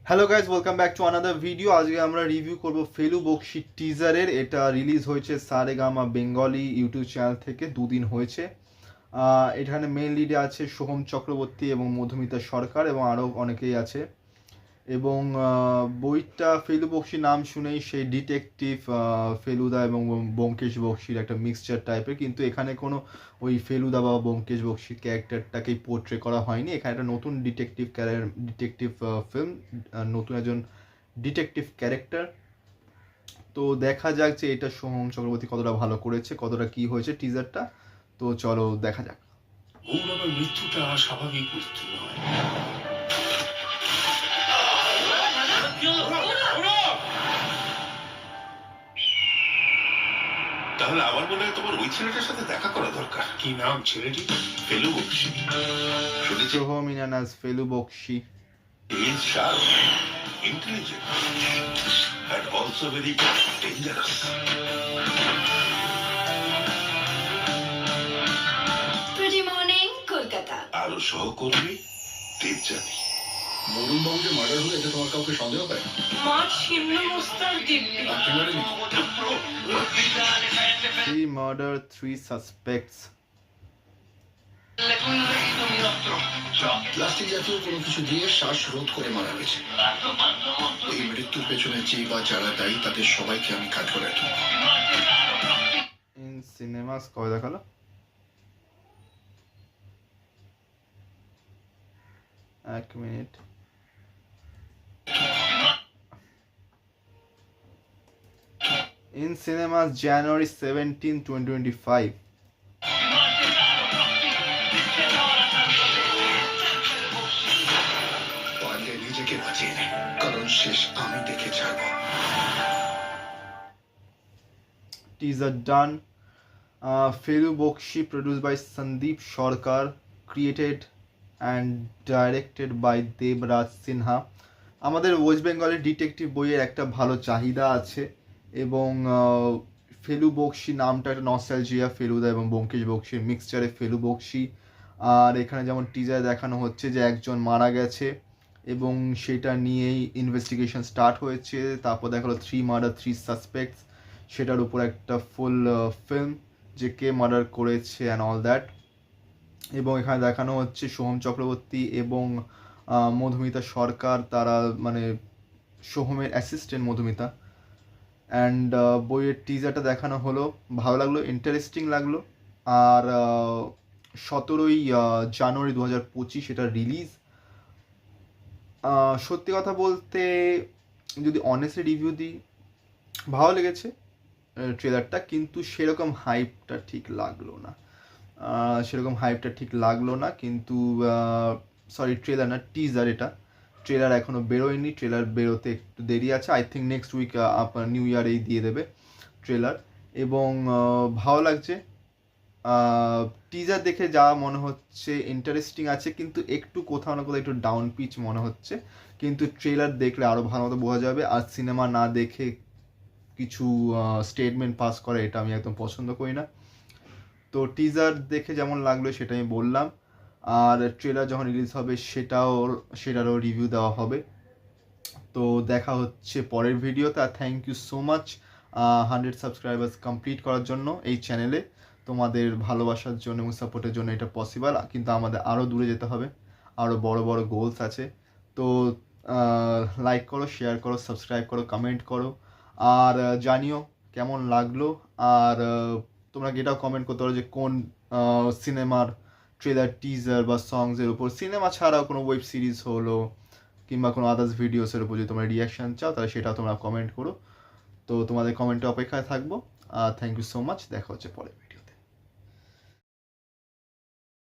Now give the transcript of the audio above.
Hello guys, welcome back to another video. আজকে আমরা review করব ফেলু বক্সি টিজারের। এটা রিলিজ হয়েছে সারেগামা বেঙ্গলি ইউটিউব চ্যানেল থেকে, দুদিন হয়েছে। এখানে মেন লিডে আছে সোহম চক্রবর্তী এবং মধুমিতা সরকার এবং আরও অনেকেই আছে। এবং বইটা ফেলু বক্সি নাম শুনেই সেই ডিটেকটিভ ফেলুদা এবং ব্যোমকেশ বক্সির একটা মিক্সচার টাইপের, কিন্তু এখানে কোনো ওই ফেলুদা বা ব্যোমকেশ বক্সির ক্যারেক্টারটাকেই পোর্ট্রে করা হয়নি। এখানে একটা নতুন ডিটেকটিভ ফিল্ম, নতুন একজন ডিটেকটিভ ক্যারেক্টার। তো দেখা যাক যে এটা সোহম চক্রবর্তী কতটা ভালো করেছে, কতটা কি হয়েছে টিজারটা। তো চলো দেখা যাক। মৃত্যুটা স্বাভাবিক মৃত্যু নয়। তাহলে আমার মনে হয় তোমার ওই ছেলেটার সাথে দেখা করা দরকার। কি নাম ছেলেটি? Felu Bakshi. Soham ইনানাস Felu Bakshi is sharp, intelligent, and also very dangerous. Pretty morning, Kolkata. আরো সহকর্মী দেবযানী। মরুণবাবুকে মার্ডার হলে এতে তোমার কাউকে সন্দেহ পায়? মা ছিন্ন মস্তার দিব্যি। আপনি মারেনি? 3 murder 3 suspects। প্লাস্টিক জাতীয় কোনো কিছু দিয়ে শ্বাসরোধ করে মারা গেছে। এই মৃত্যুর পেছনে যে বা যারা দায়ী তাদের সবাইকে আমি কাজ করে রাখি। ইন সিনেমাস কবে দেখালো? এক মিনিট। In cinemas January 17, 2025. পারলে নিজেকে বাঁচিয়ে নে, কারণ শেষ আমি দেখে ছাড়বো। Teaser done. Felu Bokshi, produced by Sandeep Sarkar, created and directed by Debraj Sinha. আমাদের ওয়েস্ট বেঙ্গলের ডিটেকটিভ বইয়ের একটা ভালো চাহিদা আছে এবং ফেলু বক্সি নামটা একটা নস্টালজিয়া, ফেলুদা এবং ব্যোমকেশ বক্সির মিক্সচারে ফেলু বক্সি। আর এখানে যেমন টিজারে দেখানো হচ্ছে যে একজন মারা গেছে এবং সেটা নিয়েই ইনভেস্টিগেশন স্টার্ট হয়েছে। তারপর দেখালো 3 murder 3 suspects, সেটার উপর একটা ফুল ফিল্ম যে কে মার্ডার করেছে অ্যান্ড অল দ্যাট। এবং এখানে দেখানো হচ্ছে সোহম চক্রবর্তী এবং মধুমিতা সরকার, তারা মানে সোহমের অ্যাসিস্ট্যান্ট মধুমিতা। অ্যান্ড বইয়ের টিজারটা দেখানো হলো, ভালো লাগলো, ইন্টারেস্টিং লাগলো। আর 17ই জানুয়ারি 2025 এটা রিলিজ। সত্যি কথা বলতে যদি অনেস্টলি রিভিউ দিই, ভালো লেগেছে ট্রেলারটা, কিন্তু সেরকম হাইপটা ঠিক লাগলো না। কিন্তু সরি, ট্রেলার না, টিজার। এটা ট্রেলার এখনও বেরোয়নি, ট্রেলার বেরোতে একটু দেরি আছে। আই থিঙ্ক নেক্সট উইক আপনার নিউ ইয়ারেই দিয়ে দেবে ট্রেলার। এবং ভালো লাগছে। টিজার দেখে যা মনে হচ্ছে ইন্টারেস্টিং আছে, কিন্তু একটু কোথাও না কোথাও একটু ডাউন পিচ মনে হচ্ছে, কিন্তু ট্রেলার দেখলে আরও ভালো মতো বোঝা যাবে। আর সিনেমা না দেখে কিছু স্টেটমেন্ট পাস করে এটা আমি একদম পছন্দ করি না। তো টিজার দেখে যেমন লাগলো সেটা আমি বললাম, আর ট্রেলার যখন রিলিজ হবে সেটারও রিভিউ দেওয়া হবে। তো দেখা হচ্ছে পরের ভিডিওতে। আর thank you so much 100 subscribers complete করার জন্য এই চ্যানেলে। তোমাদের ভালোবাসার জন্য এবং সাপোর্টের জন্য এটা পসিবল, কিন্তু আমাদের আরও দূরে যেতে হবে, আরও বড় বড় গোলস আছে। তো লাইক করো, শেয়ার করো, সাবস্ক্রাইব করো, কমেন্ট করো, আর জানিও কেমন লাগলো। আর তোমরা এটাও কমেন্ট করতে পারো যে কোন সিনেমার ট্রেলার, টিজার বা সংসের উপর, সিনেমা ছাড়াও কোনো ওয়েব সিরিজ হলো কিংবা কোনো আদার্স ভিডিওসের উপর যদি তোমরা রিয়াকশান চাও তাহলে সেটাও তোমরা কমেন্ট করো। তো তোমাদের কমেন্টে অপেক্ষায় থাকবো। থ্যাংক ইউ সো মাচ, দেখা হচ্ছে পরে।